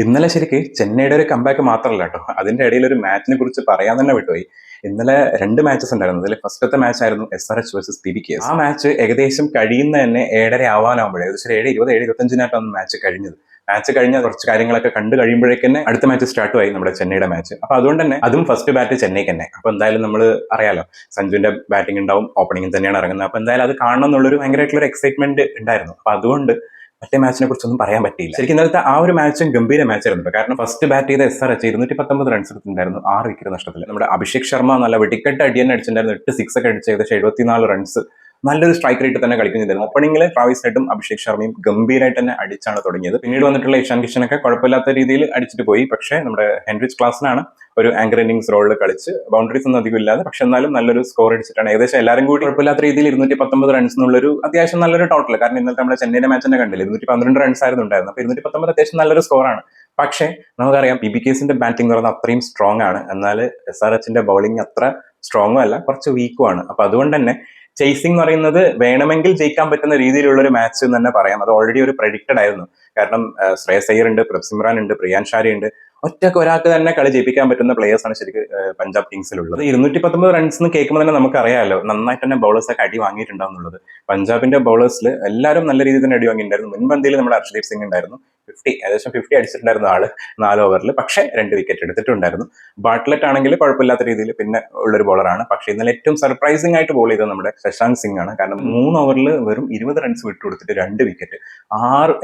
ഇന്നലെ ശരിക്ക് ചെന്നൈയുടെ ഒരു കമ്പാക്ക് മാത്രമല്ല കേട്ടോ, അതിന്റെ ഇടയിൽ ഒരു മാച്ചിനെ കുറിച്ച് പറയാൻ തന്നെ വിട്ടുപോയി. ഇന്നലെ 2 മാച്ചസ് ഉണ്ടായിരുന്നു. അതിൽ ഫസ്റ്റത്തെ മാച്ച് ആയിരുന്നു SRH വേഴ്സസ് PBKS. ആ മാച്ച് ഏകദേശം കഴിയുന്ന തന്നെ 7:30 ആവാനാകുമ്പോഴേ, ഏകദേശം 7:20 7:25 മാച്ച് കഴിഞ്ഞത്. മാച്ച് കഴിഞ്ഞ കുറച്ച് കാര്യങ്ങളൊക്കെ കണ്ടു കഴിയുമ്പോഴേക്ക് തന്നെ അടുത്ത മാച്ച് സ്റ്റാർട്ട് ആയി, നമ്മുടെ ചെന്നൈയുടെ മാച്ച്. അപ്പൊ അതുകൊണ്ട് തന്നെ അതും ഫസ്റ്റ് ബാറ്റ് ചെന്നൈക്ക് തന്നെ. അപ്പൊ എന്തായാലും നമ്മൾ അറിയാലോ, സഞ്ജുവിന്റെ ബാറ്റിംഗ് ഉണ്ടാവും, ഓപ്പണിംഗ് തന്നെയാണ് ഇറങ്ങുന്നത്. അപ്പൊ എന്തായാലും അത് കാണണം എന്നുള്ളൊരു ഭയങ്കരമായിട്ടുള്ള എക്സൈറ്റ്മെന്റ് ഉണ്ടായിരുന്നു. അപ്പൊ അതുകൊണ്ട് മറ്റേ മാച്ചിനെ കുറിച്ചൊന്നും പറയാൻ പറ്റിയില്ല. ശരിക്കും ഇന്നലത്തെ ആ ഒരു മാച്ചും ഗംഭീര മാച്ചായിരുന്നു. കാരണം ഫസ്റ്റ് ബാറ്റ് ചെയ്ത SRH 219 റൺസ് എടുത്തിട്ടുണ്ടായിരുന്നു, 6 വിക്കറ്റ് നഷ്ടത്തിൽ. നമ്മുടെ അഭിഷേക് ശർമ്മ നല്ല വെടിക്കെട്ട് അടി തന്നെ അടിച്ചിട്ടുണ്ടായിരുന്നു, 8 സിക്സ് ഒക്കെ അടിച്ച് ഏകദേശം 74 റൺസ്. നല്ലൊരു സ്ട്രൈക്ക് റേറ്റ് തന്നെ കളിക്കുന്നുണ്ടായിരുന്നു. ഓപ്പണിംഗിൽ ട്രാവിസ് ഹെഡും അഭിഷേക് ശർമ്മയും ഗംഭീരമായിട്ട് തന്നെ അടിച്ചാണ് തുടങ്ങിയത്. പിന്നീട് വന്നിട്ടുള്ള ഇഷാൻ കിഷനൊക്കെ കുഴപ്പമില്ലാത്ത രീതിയിൽ അടിച്ചിട്ട് പോയി. പക്ഷേ നമ്മുടെ ഹെൻറിച്ച് ക്ലാസിനാണ് ഒരു ആങ്കർ ഇന്നിംഗ്സ് റോളിൽ കളിച്ച് ബൗണ്ടറീസ് ഒന്നും അധികം ഇല്ലാതെ, പക്ഷെ എന്നാലും നല്ലൊരു സ്കോർ അടിച്ചിട്ടാണ് ഏകദേശം എല്ലാവരും കൂടി കുഴപ്പമില്ലാത്ത രീതിയിൽ 219 റൺസ് എന്നുള്ളൊരു അത്യാവശ്യം നല്ലൊരു ടോട്ടൽ. കാരണം ഇന്നത്തെ നമ്മുടെ ചെന്നൈയുടെ മാച്ച് തന്നെ കണ്ടില്ല, 212 റൺസ് ആയിരുന്നു ഉണ്ടായിരുന്നത്. അപ്പൊ 219 അത്യാവശ്യം നല്ലൊരു സ്കോറാണ്. പക്ഷേ നമുക്കറിയാം PBKസിന്റെ ബാറ്റിംഗ് എന്ന് പറയുന്നത് അത്രയും സ്ട്രോങ് ആണ്, എന്നാൽ SRHന്റെ ബൗളിംഗ് അത്ര സ്ട്രോങ്ങും അല്ല, കുറച്ച് വീക്കും ആണ്. അപ്പൊ അതുകൊണ്ട് തന്നെ ചേസിംഗ് എന്ന് പറയുന്നത് വേണമെങ്കിൽ ജയിക്കാൻ പറ്റുന്ന രീതിയിലുള്ള ഒരു മാച്ച് എന്ന് തന്നെ പറയാം. അത് ഓൾറെഡി ഒരു പ്രഡിക്റ്റഡ് ആയിരുന്നു. കാരണം ശ്രേയസ് അയ്യർ ഉണ്ട്, പ്രഭ്സിമ്രാൻ ഉണ്ട്, പ്രിയാൻഷാരി ഉണ്ട്. ഒരാൾക്ക് തന്നെ കളി ജയിപ്പിക്കാൻ പറ്റുന്ന പ്ലേയേഴ്സ് ആണ് ശരിക്കും പഞ്ചാബ് കിങ്സിലുള്ളത്. 219 റൺസ് എന്ന് കേൾക്കുമ്പോൾ തന്നെ നമുക്കറിയാമല്ലോ, നന്നായിട്ട് തന്നെ ബൗളേഴ്സ് ഒക്കെ അടി വാങ്ങിയിട്ടുണ്ടാവും എന്നുള്ളത്. പഞ്ചാബിന്റെ ബൗളേഴ്സിൽ എല്ലാവരും നല്ല രീതിയിൽ തന്നെ അടി വാങ്ങിയിട്ടുണ്ടായിരുന്നു. മുൻപന്തിയിൽ നമ്മുടെ ഹർഷദീപ് സിംഗ് ഉണ്ടായിരുന്നു, ഏകദേശം 50 അടിച്ചിട്ടുണ്ടായിരുന്നു ആള് 4 ഓവറിൽ. പക്ഷേ 2 വിക്കറ്റ് എടുത്തിട്ടുണ്ടായിരുന്നു. ബാട്ട്ലെറ്റ് ആണെങ്കിൽ കുഴപ്പമില്ലാത്ത രീതിയിൽ പിന്നെ ഉള്ളൊരു ബോളറാണ്. പക്ഷേ ഇന്നലെ ഏറ്റവും സർപ്രൈസിംഗ് ആയിട്ട് ബോൾ ചെയ്തത് നമ്മുടെ ശശാങ്ക് സിംഗ് ആണ്. കാരണം 3 ഓവറിൽ വെറും 20 റൺസ് വിട്ടുകൊടുത്തിട്ട് 2 വിക്കറ്റ്,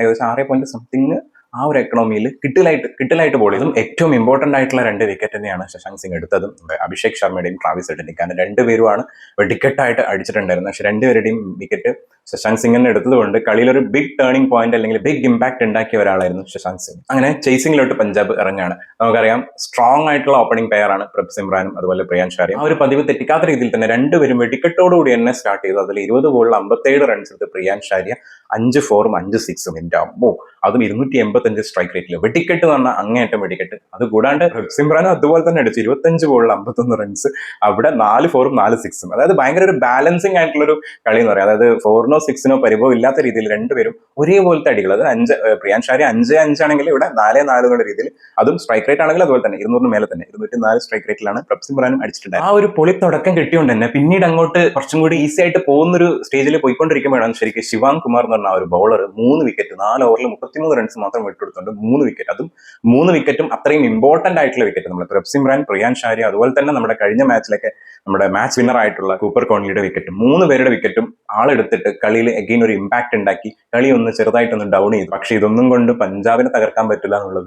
ഏകദേശം 6 പോയിന്റ് സംതിങ് ആ ഒരു എക്കണോമിയിൽ കിട്ടലായിട്ട് ബോൾ ചെയ്തും. ഏറ്റവും ഇമ്പോർട്ടന്റ് ആയിട്ടുള്ള 2 വിക്കറ്റ് തന്നെയാണ് ശശാങ്ക് സിംഗ് എടുത്തതും. അഭിഷേക് ശർമ്മയുടെയും ട്രാവിസ് ഹെഡിന്റെയും. കാരണം രണ്ടുപേരുമാണ് വെടിക്കെട്ടായിട്ട് അടിച്ചിട്ടുണ്ടായിരുന്നത്. പക്ഷെ രണ്ടുപേരുടെയും വിക്കറ്റ് ശശാങ്ക് സിംഗിനെ എടുത്തതുകൊണ്ട് കളിയിലൊരു ബിഗ് ടേണിംഗ് പോയിന്റ് അല്ലെങ്കിൽ ബിഗ് ഇമ്പാക്ട് ഉണ്ടാക്കിയ ഒരാളായിരുന്നു ശശാങ്ക് സിംഗ്. അങ്ങനെ ചേസിംഗിലോട്ട് പഞ്ചാബ് ഇറങ്ങാണ്. നമുക്കറിയാം, സ്ട്രോങ് ആയിട്ടുള്ള ഓപ്പണിംഗ് പെയർ ആണ് പ്രഭ്സിമ്രാനും അതുപോലെ പ്രിയാൻഷാരിയും. ആ ഒരു പതിവ് തെറ്റിക്കാത്ത രീതിയിൽ തന്നെ രണ്ടുപേരും വെടിക്കെട്ടോടുകൂടി തന്നെ സ്റ്റാർട്ട് ചെയ്തു. അതിൽ 20 ബോളിൽ 57 റൺസ് എടുത്ത് പ്രിയാൻഷാരിയ 5 4ഉം 5 6ഉം. എന്റെ അമ്മോ, അതും 285 സ്ട്രൈക്ക് റേറ്റിൽ വെടിക്കെട്ട് എന്ന് പറഞ്ഞാൽ അങ്ങേയറ്റം വെടിക്കെട്ട്. അത് കൂടാണ്ട് പ്രഭ്സിമ്രാനും അതുപോലെ തന്നെ അടിച്ചു 25 ബോളിൽ 51 റൺസ്. അവിടെ 4 4ഉം 4 6ഉം. അതായത് ഭയങ്കര ഒരു ബാലൻസിങ് ആയിട്ടുള്ള ഒരു കളി എന്ന് പറയാം. അതായത് 4നോ 6നോ പരിഭവം ഇല്ലാത്ത രീതിയിൽ രണ്ടുപേരും ഒരേപോലത്തെ അടികൾ. അത് പ്രിയാൻഷാരി 5-5 ആണെങ്കിൽ ഇവിടെ 4-4 എന്നുള്ള രീതിയിൽ. അതും സ്ട്രൈക്ക് റേറ്റ് ആണെങ്കിൽ അതുപോലെ തന്നെ 200 മേലെ തന്നെ 204 സ്ട്രൈക്ക് റേറ്റിലാണ് പ്രഭ്സിമ്രാനും അടിച്ചിട്ടുണ്ട്. ആ ഒരു പൊളി തുടക്കം കിട്ടിയോണ്ട് തന്നെ പിന്നീട് അങ്ങോട്ട് കുറച്ചും കൂടി ഈസി ആയിട്ട് പോകുന്നൊരു സ്റ്റേജിൽ പോയിക്കൊണ്ടിരിക്കുമ്പോഴാണ് ശരിക്കും ശിവാങ് കുമാർ എന്ന് പറഞ്ഞ ഒരു ബൗളർ 3 വിക്കറ്റ് 4 ഓവറിൽ 33 റൺസ് മാത്രം വിട്ടെടുത്തുകൊണ്ട് 3 വിക്കറ്റ്. അതും 3 വിക്കറ്റും അത്രയും ഇമ്പോർട്ടന്റ് ആയിട്ടുള്ള വിക്കറ്റ്. നമ്മുടെ പ്രഭ്സിമ്രാൻ, പ്രിയാൻഷാരി, അതുപോലെ തന്നെ നമ്മുടെ കഴിഞ്ഞ മാച്ചിലൊക്കെ നമ്മുടെ മാച്ച് വിന്നർ ആയിട്ടുള്ള കൂപ്പർ കോൺലിയുടെ വിക്കറ്റ്, 3 പേരുടെ വിക്കറ്റും ആളെടുത്തിട്ട് കളിയിൽ അഗെയിൻ ഒരു ഇമ്പാക്ട് ഉണ്ടാക്കി കളി ഒന്ന് ചെറുതായിട്ടൊന്ന് ഡൗൺ ചെയ്തു. പക്ഷെ ഇതൊന്നും കൊണ്ട് പഞ്ചാബിനെ തകർക്കാൻ പറ്റില്ല എന്നുള്ളത്